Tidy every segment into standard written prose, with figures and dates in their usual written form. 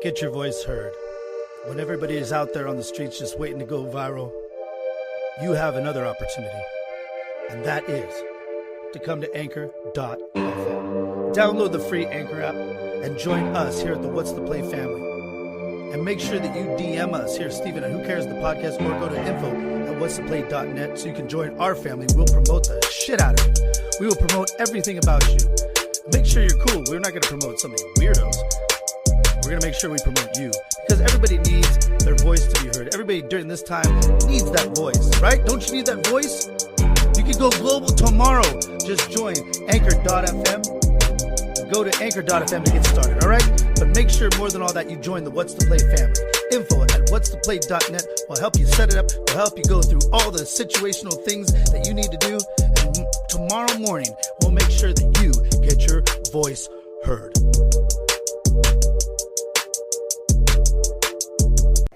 Get your voice heard. When everybody is out there on the streets just waiting to go viral, you have another opportunity, and that is to come to Anchor.fm. Download the free Anchor app and join us here at the What's the Play family. And make sure that you DM us here, Steven, at Who Cares the Podcast, or go to info@whatstheplay.net so you can join our family. We'll promote the shit out of you. We will promote everything about you. Make sure you're cool. We're not going to promote some of you weirdos. We're going to make sure we promote you, because everybody needs their voice to be heard. Everybody during this time needs that voice, right? Don't you need that voice? You can go global tomorrow. Just join Anchor.fm. Go to Anchor.fm to get started, all right? But make sure more than all that you join the What's the Play family. Info@whatstheplay.net will help you set it up. Will help you go through all the situational things that you need to do. And tomorrow morning, we'll make sure that you get your voice heard.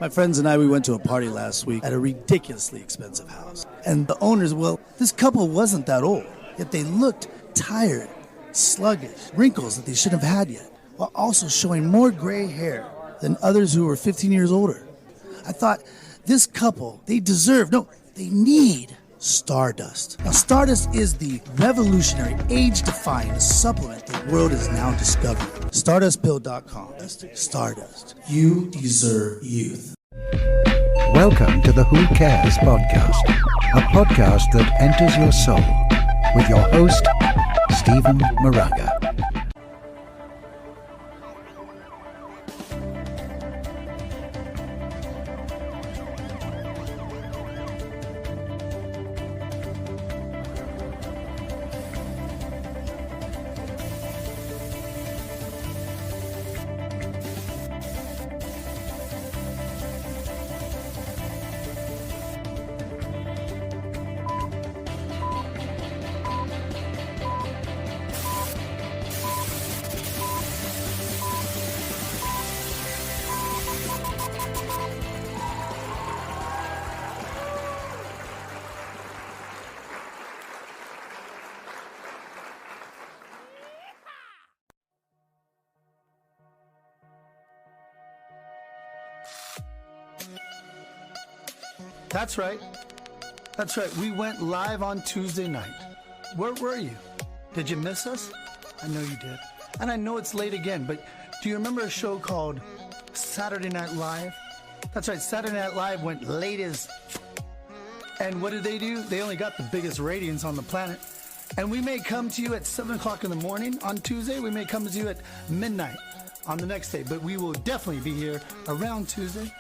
My friends and I, we went to a party last week at a ridiculously expensive house. And the owners, well, this couple wasn't that old, yet they looked tired, sluggish, wrinkles that they shouldn't have had yet, while also showing more gray hair than others who were 15 years older. I thought, this couple, they need Stardust. Now, Stardust is the revolutionary, age-defying supplement the world is now discovering. StardustPill.com. Stardust. You deserve youth. Welcome to the Who Cares podcast, a podcast that enters your soul, with your host, Steven Moraga. That's right. That's right. We went live on Tuesday night. Where were you? Did you miss us? I know you did. And I know it's late again, but do you remember a show called Saturday Night Live? That's right. Saturday Night Live went late as... And what did they do? They only got the biggest ratings on the planet. And we may come to you at 7 o'clock in the morning on Tuesday. We may come to you at midnight on the next day. But we will definitely be here around Tuesday.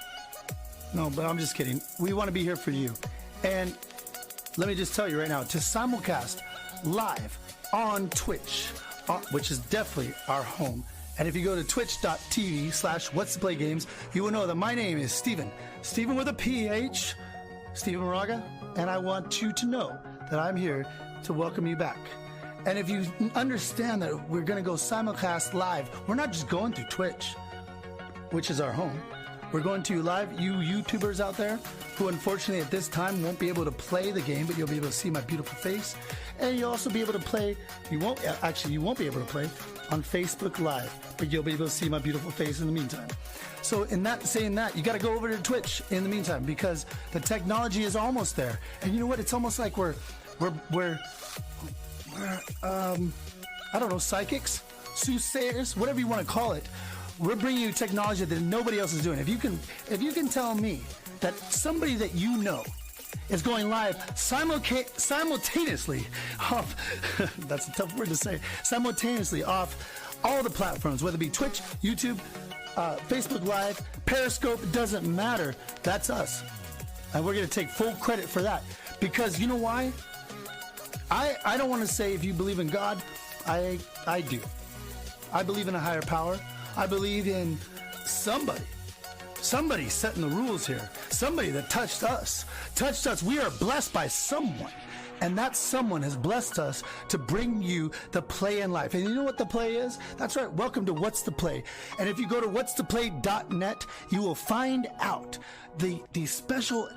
No, but I'm just kidding. We want to be here for you. And let me just tell you right now, to simulcast live on Twitch, which is definitely our home. And if you go to twitch.tv/whatstheplaygames, you will know that my name is Steven. Steven with a PH, Steven Moraga. And I want you to know that I'm here to welcome you back. And if you understand that we're going to go simulcast live, we're not just going through Twitch, which is our home. We're going to live, you YouTubers out there who unfortunately at this time won't be able to play the game, but you'll be able to see my beautiful face. And you'll also be able to play, you won't be able to play on Facebook Live, but you'll be able to see my beautiful face in the meantime. So saying that, you got to go over to Twitch in the meantime, because the technology is almost there. And you know what? It's almost like we're I don't know, psychics, soothsayers, whatever you want to call it. We're bringing you technology that nobody else is doing. If you can tell me that somebody that you know is going live simultaneously off, that's a tough word to say, simultaneously off all the platforms, whether it be Twitch, YouTube, Facebook Live, Periscope, it doesn't matter. That's us. And we're going to take full credit for that. Because you know why? I don't want to say if you believe in God. I do. I believe in a higher power. I believe in somebody setting the rules here. Somebody that touched us. We are blessed by someone. And that someone has blessed us to bring you the play in life. And you know what the play is? That's right. Welcome to What's the Play. And if you go to whatstheplay.net, you will find out the special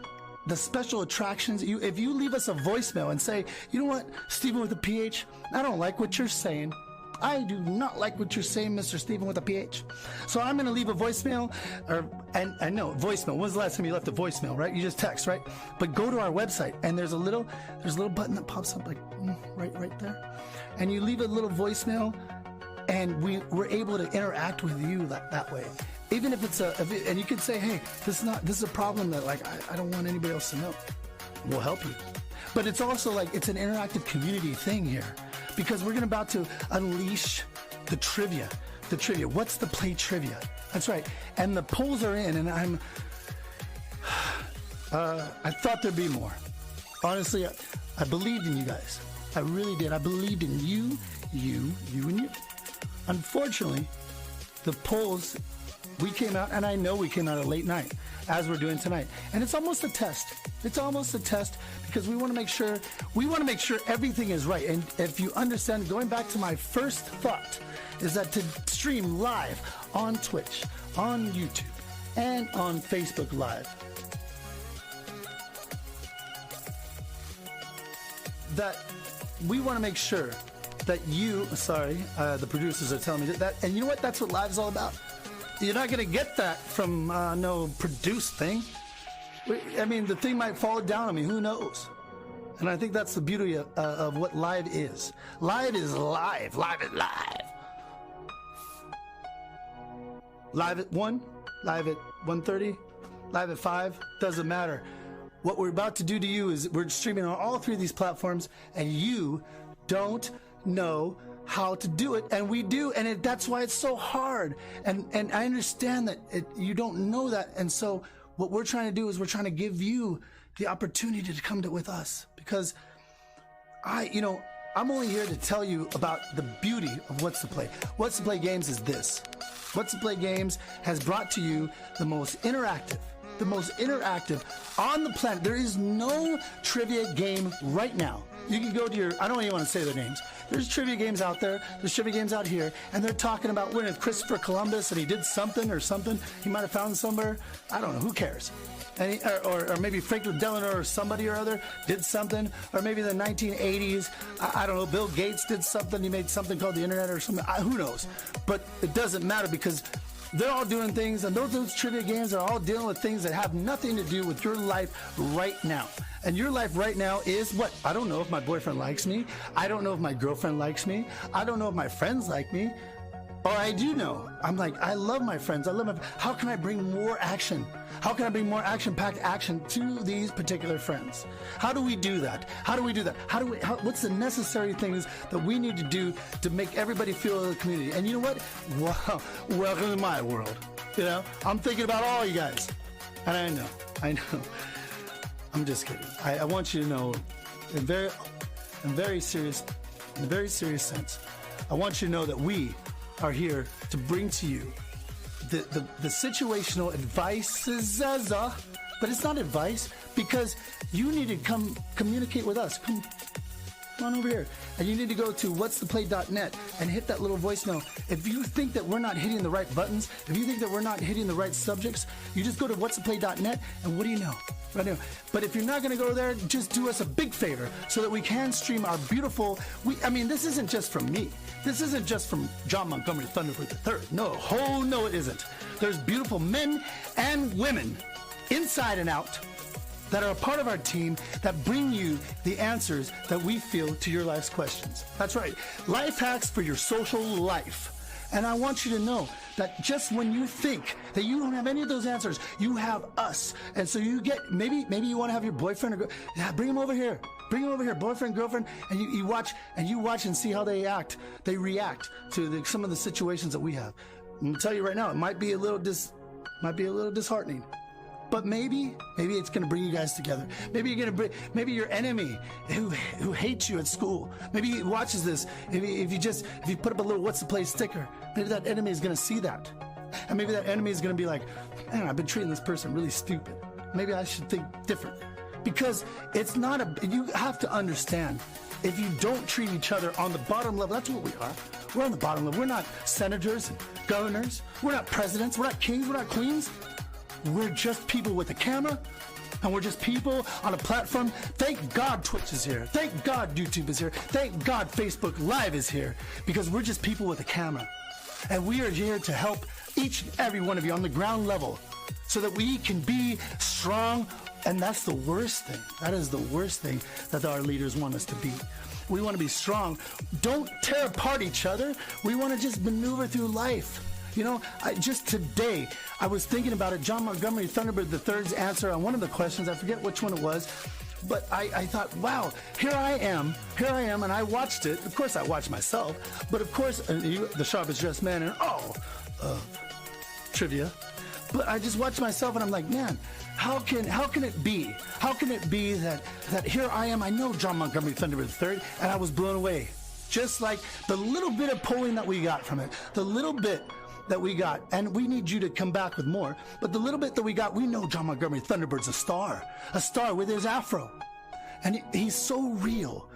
attractions. If you leave us a voicemail and say, you know what, Steven with a PH, I don't like what you're saying. I do not like what you're saying, Mr. Stephen with a PH. So I'm going to leave a voicemail, and I know voicemail. When's the last time you left a voicemail, right? You just text, right? But go to our website, and there's a little button that pops up like right there, and you leave a little voicemail, and we're able to interact with you that way. Even if it's and you can say, hey, this is a problem that like I don't want anybody else to know. We'll help you. But it's also like it's an interactive community thing here, because we're about to unleash the trivia. What's the play trivia? That's right. And the polls are in, and I thought there'd be more. Honestly, I believed in you guys. I really did. I believed in you, and you. Unfortunately, the polls, we came out, and I know we came out at late night, as we're doing tonight. And it's almost a test. It's almost a test, because we want to make sure everything is right. And if you understand, going back to my first thought, is that to stream live on Twitch, on YouTube, and on Facebook Live, that we want to make sure that the producers are telling me that, and you know what? That's what live's all about. You're not going to get that from no produced thing. I mean, the thing might fall down on me. Who knows? And I think that's the beauty of what live is. Live is live. Live is live. Live at 1, live at 1:30, live at 5, doesn't matter. What we're about to do to you is we're streaming on all 3 of these platforms, and you don't know how to do it, and we do, and that's why it's so hard. And I understand that you don't know that, and so what we're trying to do is we're trying to give you the opportunity to come with us, because I'm only here to tell you about the beauty of What's to Play. What's to Play Games is this. What's to Play Games has brought to you the most interactive on the planet. There is no trivia game right now. You can go to I don't even want to say their names. There's trivia games out there. There's trivia games out here. And they're talking about when if Christopher Columbus and he did something he might have found somewhere. I don't know. Who cares? And or maybe Franklin Delano or somebody or other did something. Or maybe in the 1980s, I don't know, Bill Gates did something. He made something called the internet or something. Who knows? But it doesn't matter, because they're all doing things, and those trivia games are all dealing with things that have nothing to do with your life right now. And your life right now is what? I don't know if my boyfriend likes me. I don't know if my girlfriend likes me. I don't know if my friends like me. Or I do know. I'm like, I love my friends. How can I bring more action? How can I bring more action-packed action to these particular friends? How do we do that? What's the necessary things that we need to do to make everybody feel in the community? And you know what? Wow, welcome to my world. I'm thinking about all you guys. And I know. I'm just kidding. I want you to know, in very serious sense, I want you to know that we are here to bring to you the situational advices, but it's not advice, because you need to come communicate with us. Come on over here. And you need to go to whatstheplay.net and hit that little voicemail. If you think that we're not hitting the right buttons, if you think that we're not hitting the right subjects, you just go to whatstheplay.net, and what do you know? Right now. But if you're not going to go there, just do us a big favor so that we can stream our beautiful. This isn't just from me. This isn't just from John Montgomery Thunderbird III. No, it isn't. There's beautiful men and women, inside and out, that are a part of our team that bring you the answers that we feel to your life's questions. That's right. Life hacks for your social life. And I want you to know that just when you think that you don't have any of those answers, you have us. And so you get, maybe you want to have your boyfriend or bring him over here. Bring him over here, boyfriend, girlfriend, and you watch and see how they react to some of the situations that we have. I'm gonna tell you right now, it might be a little disheartening. But maybe it's going to bring you guys together. Maybe maybe your enemy who hates you at school, maybe he watches this. If you put up a little What's the Play sticker, maybe that enemy is going to see that. And maybe that enemy is going to be like, man, I've been treating this person really stupid. Maybe I should think different. Because you have to understand, if you don't treat each other on the bottom level, that's what we are. We're on the bottom level. We're not senators and governors. We're not presidents. We're not kings. We're not queens. We're just people with a camera And we're just people on a platform. Thank God Twitch is here. Thank God YouTube is here. Thank God Facebook Live is here. Because we're just people with a camera. And we are here to help each and every one of you on the ground level so that we can be strong. And that's the worst thing. That is the worst thing that our leaders want us to be. We want to be strong. Don't tear apart each other. We want to just maneuver through life. You know, just today, I was thinking about it. John Montgomery Thunderbird III's answer on one of the questions, I forget which one it was, but I thought, wow, here I am, and I watched it. Of course, I watched myself, but of course, the sharpest dressed man in all of trivia. But I just watched myself, and I'm like, man, how can it be? How can it be that here I am? I know John Montgomery Thunderbird III, and I was blown away. Just like the little bit of polling that we got from it, the little bit that we got, and we need you to come back with more, but the little bit that we got, we know John Montgomery Thunderbird's a star with his afro. And he's so real.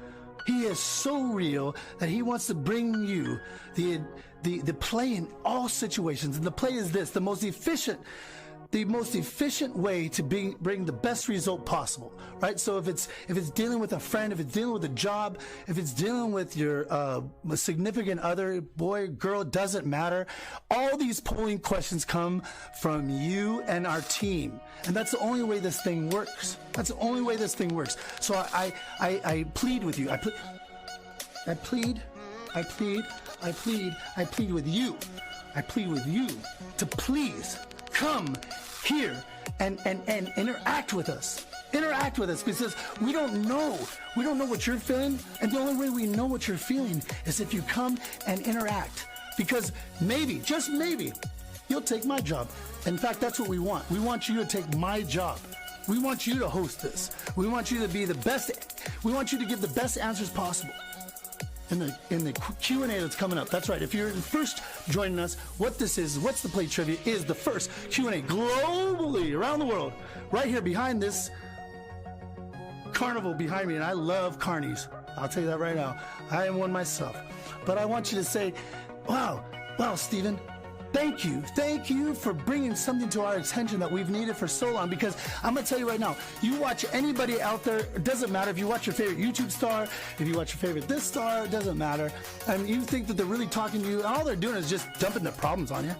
He is so real that he wants to bring you the play in all situations. And the play is this, the most efficient way to bring the best result possible, right? So if it's dealing with a friend, if it's dealing with a job, if it's dealing with your significant other, boy, girl, doesn't matter. All these polling questions come from you and our team. And that's the only way this thing works. That's the only way this thing works. So I plead with you. I plead with you. I plead with you to please come here and interact with us. Interact with us, because we don't know what you're feeling, and the only way we know what you're feeling is if you come and interact. Because maybe, just maybe, you'll take my job. In fact, that's what we want. We want you to take my job. We want you to host this. We want you to be the best. We want you to give the best answers possible. In the Q&A that's coming up. That's right. If you're first joining us, what this is, What's the Play Trivia, is the first Q&A globally around the world. Right here behind this carnival behind me, and I love carnies. I'll tell you that right now. I am one myself. But I want you to say, wow, Stephen, thank you for bringing something to our attention that we've needed for so long. Because I'm going to tell you right now, you watch anybody out there, it doesn't matter if you watch your favorite YouTube star, if you watch your favorite this star, it doesn't matter. And you think that they're really talking to you, and all they're doing is just dumping their problems on you.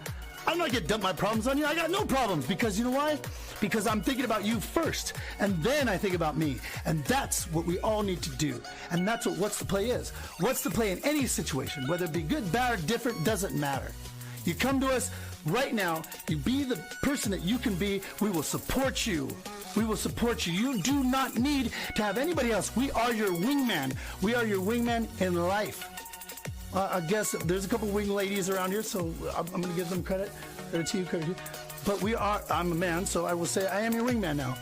I'm not going to dump my problems on you. I got no problems, because you know why? Because I'm thinking about you first, and then I think about me. And that's what we all need to do. And that's what What's the Play is. What's the Play in any situation, whether it be good, bad, or different, doesn't matter. You come to us right now, you be the person that you can be, we will support you. We will support you. You do not need to have anybody else. We are your wingman. We are your wingman in life. I guess there's a couple wing ladies around here, so I'm going to give them credit. Credit to you. But I'm a man, so I will say I am your wingman now.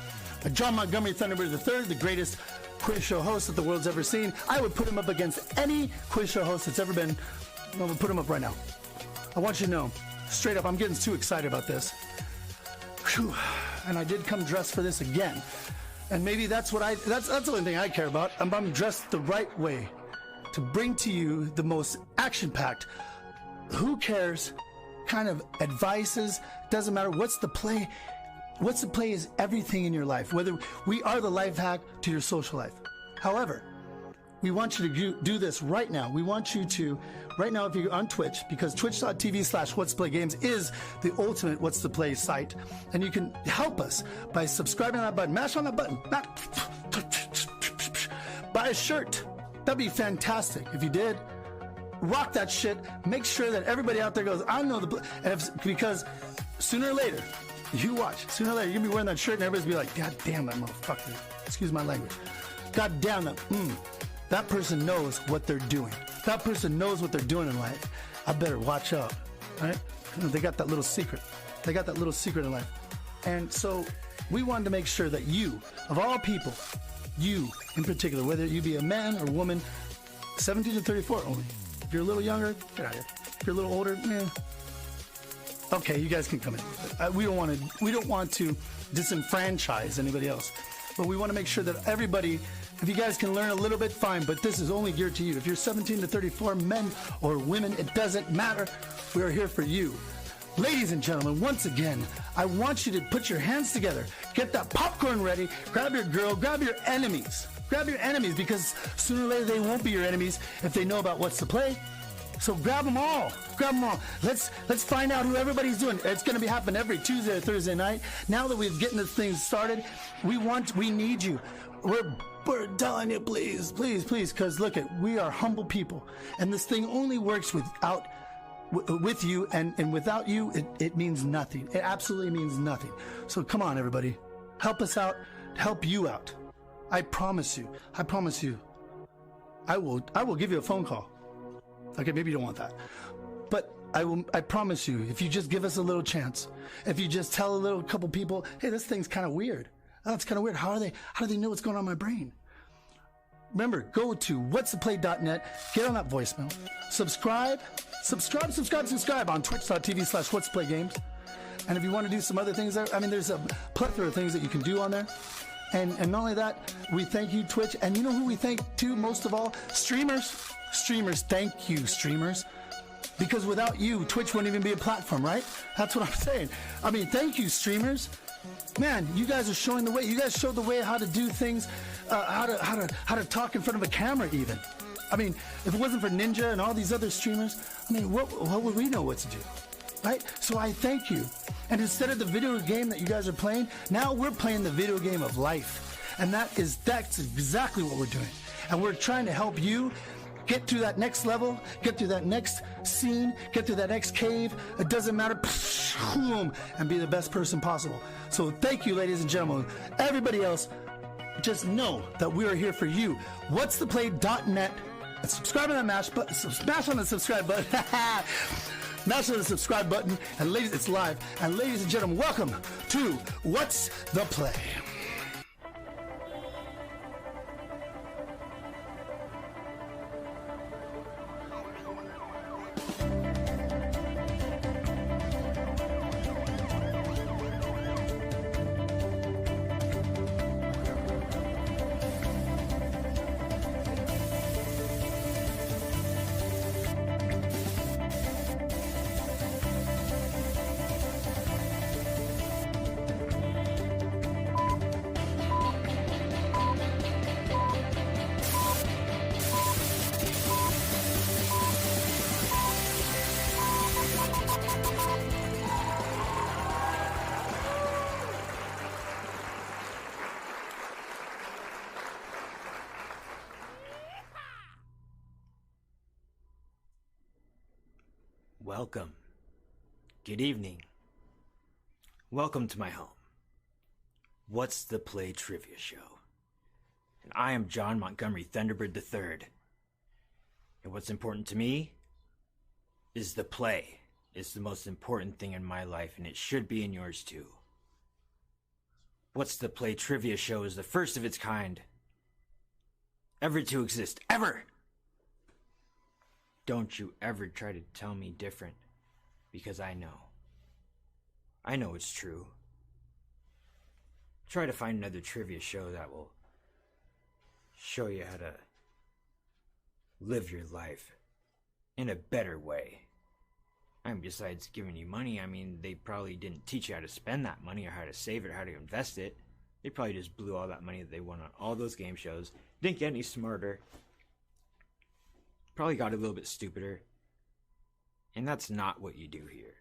John Montgomery Thunderbird III, the greatest quiz show host that the world's ever seen. I would put him up against any quiz show host that's ever been. I'm going to put him up right now. I want you to know, straight up, I'm getting too excited about this. Whew. And I did come dressed for this again. And maybe that's the only thing I care about. I'm dressed the right way to bring to you the most action-packed, who cares, kind of advices. Doesn't matter. What's the play? What's the play is everything in your life. Whether we are the life hack to your social life. However, we want you to do this right now. We want you to, right now, if you're on Twitch, because twitch.tv/what'splay-games is the ultimate What's the Play site. And you can help us by subscribing to that button. Mash on that button. Buy a shirt. That'd be fantastic. If you did, rock that shit. Make sure that everybody out there goes, I know because sooner or later, you watch, sooner or later, you're going to be wearing that shirt and everybody's going to be like, God damn that motherfucker. Excuse my language. God damn that. That person knows what they're doing. That person knows what they're doing in life. I better watch out, right? They got that little secret. They got that little secret in life. And so we wanted to make sure that you, of all people, you in particular, whether you be a man or woman, 17 to 34 only. If you're a little younger, get out of here. If you're a little older, okay, you guys can come in. We don't want to disenfranchise anybody else. But we want to make sure that everybody, if you guys can learn a little bit, fine, but this is only geared to you. If you're 17 to 34, men or women, it doesn't matter. We are here for you. Ladies and gentlemen, once again, I want you to put your hands together. Get that popcorn ready. Grab your girl. Grab your enemies. Grab your enemies, because sooner or later they won't be your enemies if they know about what's to play. So grab them all. Grab them all. Let's find out who everybody's doing. It's going to be happening every Tuesday or Thursday night. Now that we've getting this thing started, we need you. We're telling you, please, because look we are humble people, and this thing only works with you, and without you, it means nothing. It absolutely means nothing. So come on, everybody, help us out, help you out. I promise you, I will give you a phone call. Okay, maybe you don't want that, but I promise you, if you just give us a little chance, if you just tell a couple people, hey, this thing's kind of weird. Oh, it's kind of weird. How do they know what's going on in my brain? Remember, go to whatstheplay.net, get on that voicemail, subscribe on twitch.tv/whatstheplaygames. And if you want to do some other things there, I mean, there's a plethora of things that you can do on there. And not only that, we thank you, Twitch. And you know who we thank too, most of all? Streamers. Thank you, streamers. Because without you, Twitch wouldn't even be a platform, right? That's what I'm saying. I mean, thank you, streamers. Man, you guys are showing the way. You guys showed the way how to do things, how to talk in front of a camera even. I mean, if it wasn't for Ninja and all these other streamers, I mean, what would we know what to do, right? So I thank you. And instead of the video game that you guys are playing, now we're playing the video game of life. And that's exactly what we're doing. And we're trying to help you get through that next level, get through that next scene, get through that next cave. It doesn't matter. Boom, and be the best person possible. So thank you, ladies and gentlemen. Everybody else, just know that we are here for you. Whatstheplay.net. And subscribe on that smash on the subscribe button. Mash on the subscribe button. And ladies, it's live. And ladies and gentlemen, welcome to What's the Play? Welcome. Good evening. Welcome to my home. What's the Play Trivia Show? And I am John Montgomery Thunderbird III. And what's important to me is the play. It's the most important thing in my life, and it should be in yours too. What's the Play Trivia Show is the first of its kind ever to exist. Ever! Don't you ever try to tell me different, because I know. I know it's true. Try to find another trivia show that will show you how to live your life in a better way. I mean, besides giving you money, I mean, they probably didn't teach you how to spend that money or how to save it or how to invest it. They probably just blew all that money that they won on all those game shows. Didn't get any smarter. Probably got a little bit stupider. And that's not what you do here.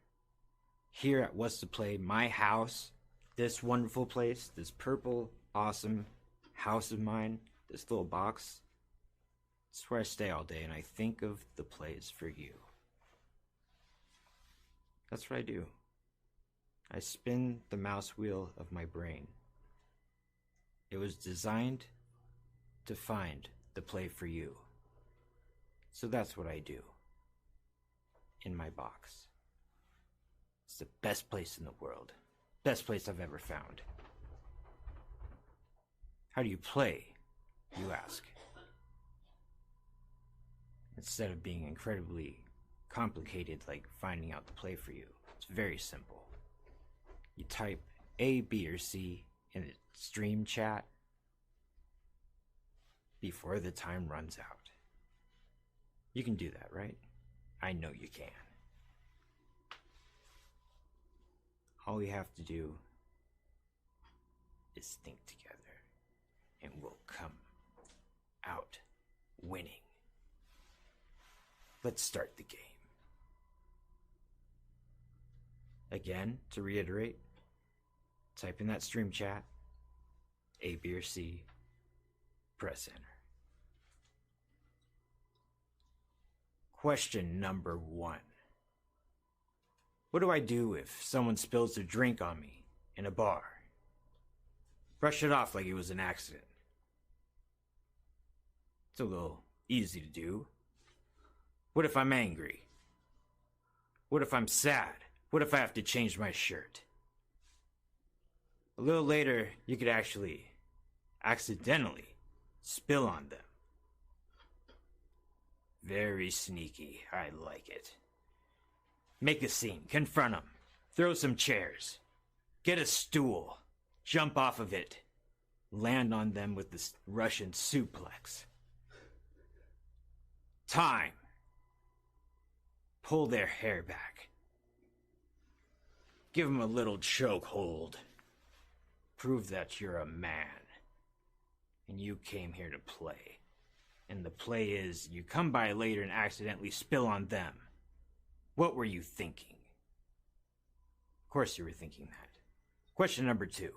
Here at What's the Play, my house, this wonderful place, this purple, awesome house of mine, this little box, it's where I stay all day and I think of the plays for you. That's what I do. I spin the mouse wheel of my brain. It was designed to find the play for you. So that's what I do in my box. It's the best place in the world. Best place I've ever found. How do you play, you ask? Instead of being incredibly complicated like finding out the play for you, it's very simple. You type A, B, or C in the stream chat before the time runs out. You can do that, right? I know you can. All you have to do is think together, and we'll come out winning. Let's start the game. Again, to reiterate, type in that stream chat, A, B, or C, press enter. Question number 1. What do I do if someone spills their drink on me in a bar? Brush it off like it was an accident. It's a little easy to do. What if I'm angry? What if I'm sad? What if I have to change my shirt? A little later, you could actually accidentally spill on them. Very sneaky. I like it. Make a scene. Confront them. Throw some chairs. Get a stool. Jump off of it. Land on them with this Russian suplex. Time. Pull their hair back. Give them a little chokehold. Prove that you're a man. And you came here to play. And the play is you come by later and accidentally spill on them. What were you thinking? Of course you were thinking that. Question number 2.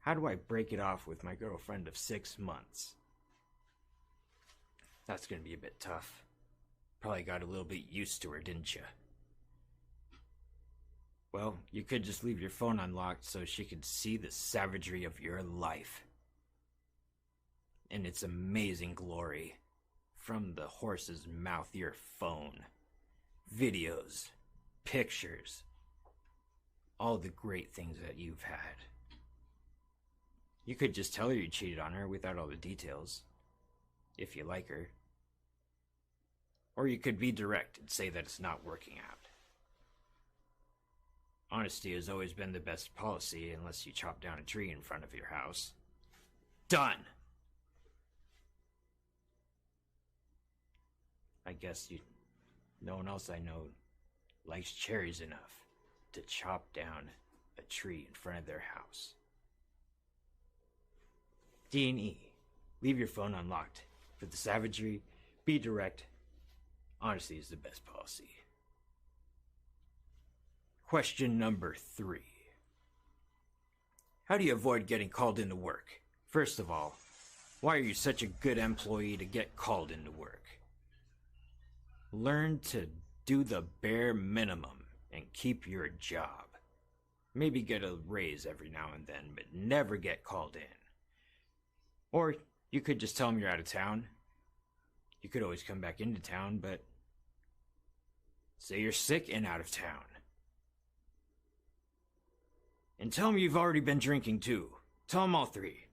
How do I break it off with my girlfriend of 6 months? That's gonna be a bit tough. Probably got a little bit used to her, didn't you? Well, you could just leave your phone unlocked so she could see the savagery of your life. And its amazing glory. From the horse's mouth, your phone. Videos. Pictures. All the great things that you've had. You could just tell her you cheated on her without all the details. If you like her. Or you could be direct and say that it's not working out. Honesty has always been the best policy unless you chop down a tree in front of your house. Done! I guess no one else I know likes cherries enough to chop down a tree in front of their house. D&E. Leave your phone unlocked. For the savagery, be direct. Honesty is the best policy. Question number 3. How do you avoid getting called into work? First of all, why are you such a good employee to get called into work? Learn to do the bare minimum and keep your job. Maybe get a raise every now and then, but never get called in. Or you could just tell them you're out of town. You could always come back into town, but say you're sick and out of town. And tell them you've already been drinking too. Tell them all 3.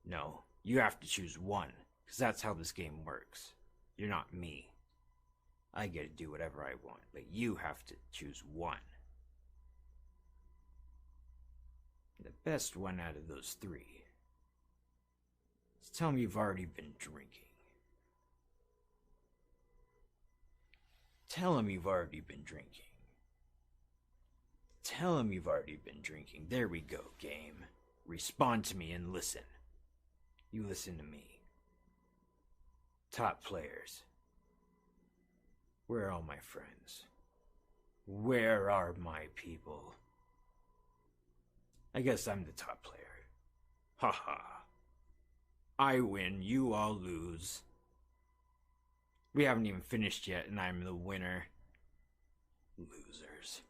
No, you have to choose one, because that's how this game works. You're not me. I get to do whatever I want, but you have to choose one. The best one out of those 3 is tell them you've already been drinking. Tell them you've already been drinking. Tell them you've already been drinking. There we go, game. Respond to me and listen. You listen to me. Top players. Where are all my friends? Where are my people? I guess I'm the top player. Haha. I win, you all lose. We haven't even finished yet, and I'm the winner. Losers.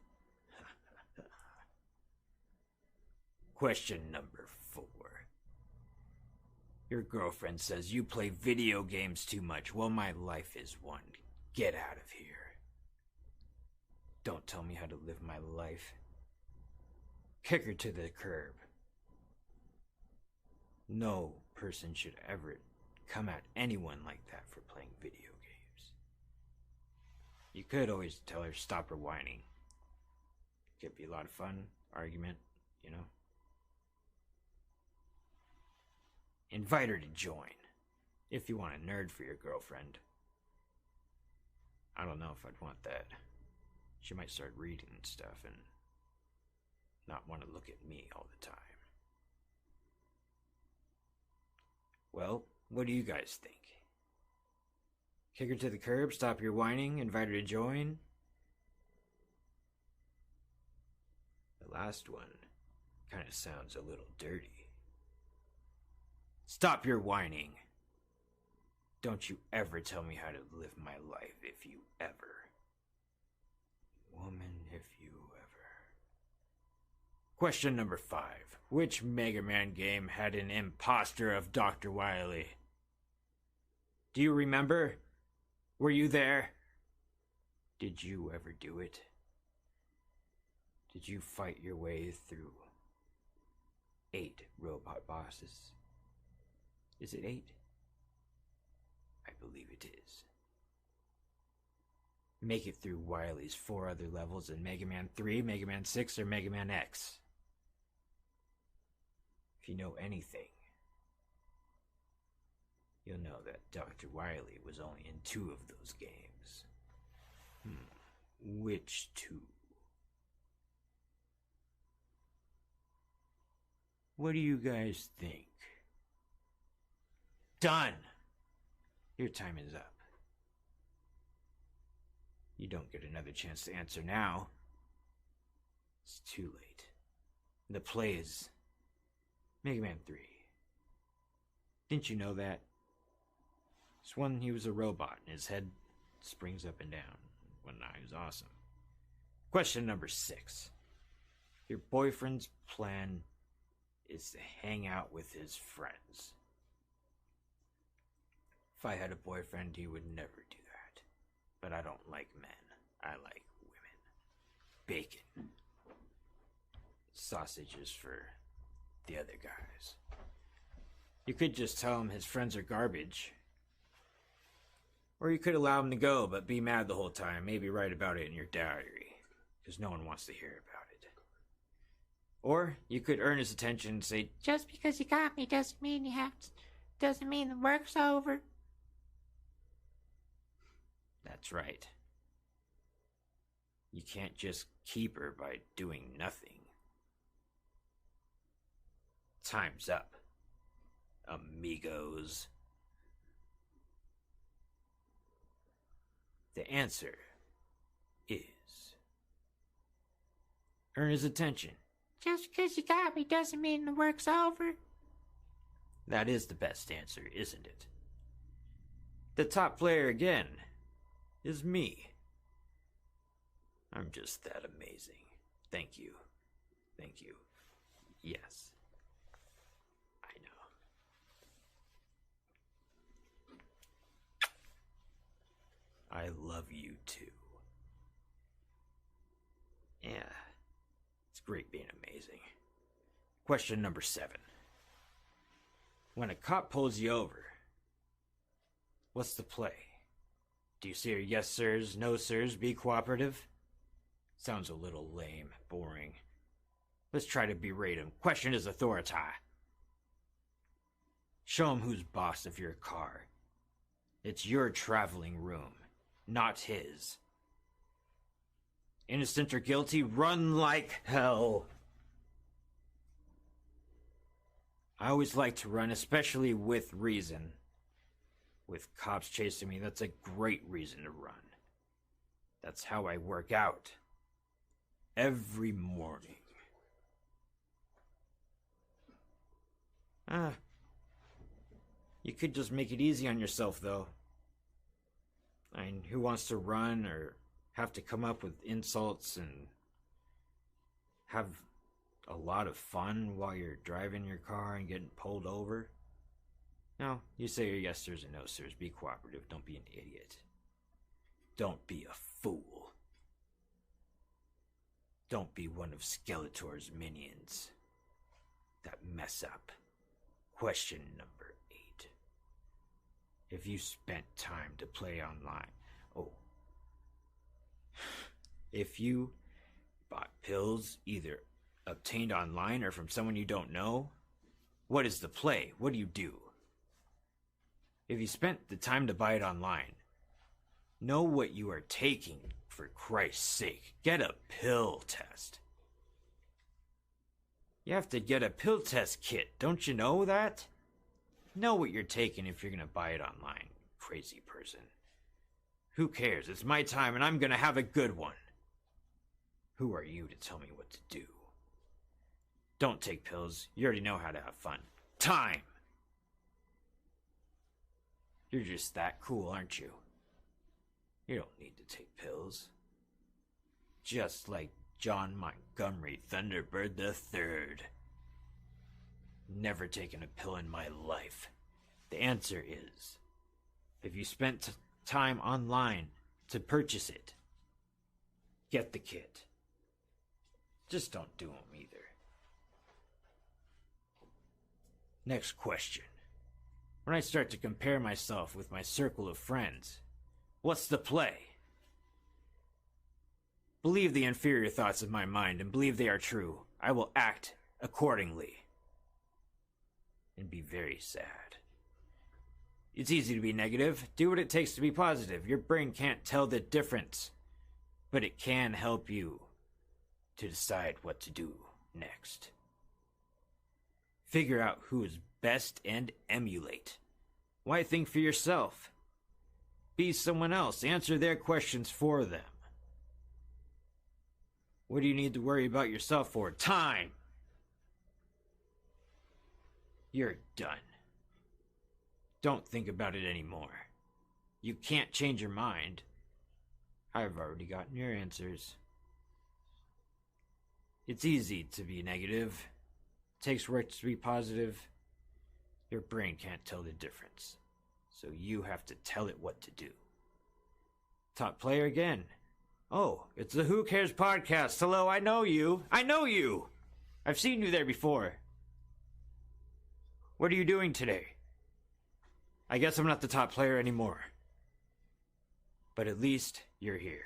Question number 4. Your girlfriend says you play video games too much. Well, my life is one. Get out of here. Don't tell me how to live my life. Kick her to the curb. No person should ever come at anyone like that for playing video games. You could always tell her stop her whining. Could be a lot of fun, argument, you know. Invite her to join, if you want a nerd for your girlfriend. I don't know if I'd want that. She might start reading and stuff, and not want to look at me all the time. Well, what do you guys think? Kick her to the curb, stop your whining, invite her to join? The last one kind of sounds a little dirty. Stop your whining. Don't you ever tell me how to live my life, if you ever. Woman, if you ever. Question number 5. Which Mega Man game had an imposter of Dr. Wily? Do you remember? Were you there? Did you ever do it? Did you fight your way through 8 robot bosses? Is it 8? I believe it is. Make it through Wily's 4 other levels in Mega Man 3, Mega Man 6, or Mega Man X. If you know anything, you'll know that Dr. Wily was only in 2 of those games. Which 2? What do you guys think? Done! Your time is up. You don't get another chance to answer now. It's too late. The play is Mega Man 3. Didn't you know that? It's when he was a robot and his head springs up and down. Whatnot, he was awesome. Question number 6. Your boyfriend's plan is to hang out with his friends. If I had a boyfriend, he would never do that. But I don't like men. I like women. Bacon. Sausages for the other guys. You could just tell him his friends are garbage. Or you could allow him to go, but be mad the whole time. Maybe write about it in your diary. Because no one wants to hear about it. Or you could earn his attention and say, just because you got me doesn't mean doesn't mean the work's over. That's right. You can't just keep her by doing nothing. Time's up, amigos. The answer is earn his attention. Just because you got me doesn't mean the work's over. That is the best answer, isn't it? The top player again is me. I'm just that amazing. Thank you. Thank you. Yes. I know. I love you too. Yeah. It's great being amazing. Question number 7. When a cop pulls you over, what's the play? Do you say yes sirs, no sirs, be cooperative? Sounds a little lame, boring. Let's try to berate him. Question his authority. Show him who's boss of your car. It's your traveling room, not his. Innocent or guilty, run like hell. I always like to run, especially with reason. With cops chasing me, that's a great reason to run. That's how I work out. Every morning. You could just make it easy on yourself, though. I mean, who wants to run or have to come up with insults and have a lot of fun while you're driving your car and getting pulled over? No, you say your yes sirs and no sirs. Be cooperative. Don't be an idiot. Don't be a fool. Don't be one of Skeletor's minions that mess up. Question number 8. If you spent time to play online, if you bought pills either obtained online or from someone you don't know, what is the play? What do you do? If you spent the time to buy it online, know what you are taking, for Christ's sake. Get a pill test. You have to get a pill test kit, don't you know that? Know what you're taking if you're gonna buy it online, crazy person. Who cares? It's my time and I'm gonna have a good one. Who are you to tell me what to do? Don't take pills. You already know how to have fun. Time! You're just that cool, aren't you? You don't need to take pills. Just like John Montgomery Thunderbird III. Never taken a pill in my life. The answer is, if you spent time online to purchase it, get the kit. Just don't do them either. Next question. When I start to compare myself with my circle of friends, what's the play? Believe the inferior thoughts of my mind and believe they are true. I will act accordingly. And be very sad. It's easy to be negative. Do what it takes to be positive. Your brain can't tell the difference, but it can help you to decide what to do next. Figure out who is best and emulate. Why think for yourself? Be someone else. Answer their questions for them. What do you need to worry about yourself for? Time! You're done. Don't think about it anymore. You can't change your mind. I've already gotten your answers. It's easy to be negative. It takes work to be positive. Your brain can't tell the difference. So you have to tell it what to do. Top player again. Oh, it's the Who Cares podcast. Hello, I know you. I know you. I've seen you there before. What are you doing today? I guess I'm not the top player anymore. But at least you're here.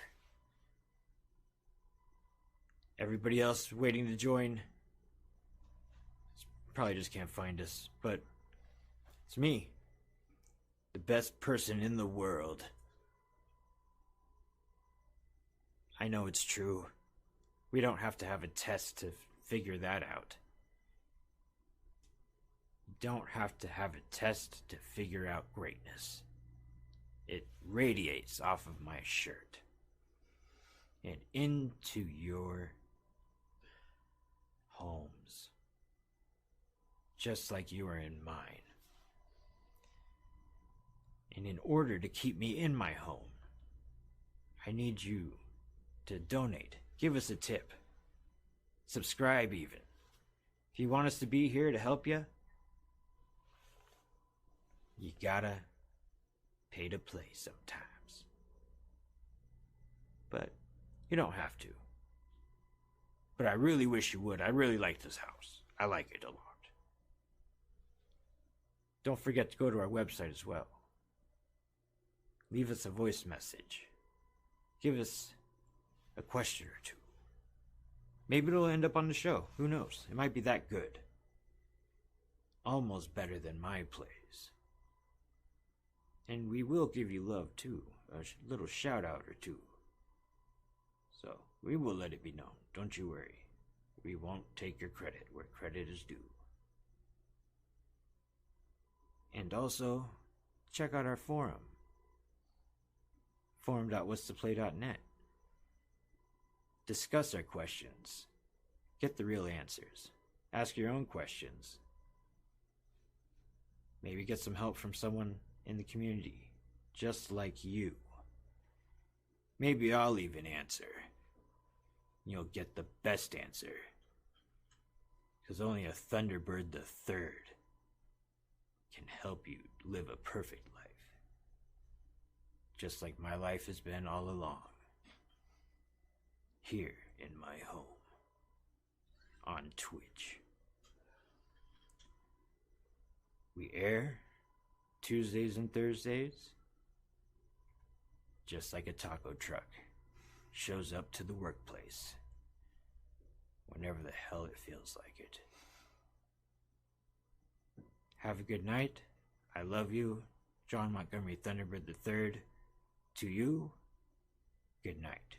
Everybody else waiting to join probably just can't find us, but it's me. The best person in the world. I know it's true. We don't have to have a test to figure that out. You don't have to have a test to figure out greatness. It radiates off of my shirt and into your homes, just like you are in mine. And in order to keep me in my home, I need you to donate. Give us a tip. Subscribe even. If you want us to be here to help you, you gotta pay to play sometimes. But you don't have to. But I really wish you would. I really like this house. I like it a lot. Don't forget to go to our website as well. Leave us a voice message. Give us a question or two. Maybe it'll end up on the show. Who knows? It might be that good. Almost better than my plays. And we will give you love too. A little shout out or two. So, we will let it be known. Don't you worry. We won't take your credit where credit is due. And also, check out our forum. forum.whatstoplay.net. Discuss our questions. Get the real answers. Ask your own questions. Maybe get some help from someone in the community, just like you. Maybe I'll even answer. You'll get the best answer. Because only a Thunderbird III can help you live a perfect life. Just like my life has been all along. Here in my home. On Twitch. We air Tuesdays and Thursdays. Just like a taco truck shows up to the workplace. Whenever the hell it feels like it. Have a good night. I love you. John Montgomery Thunderbird III. To you, good night.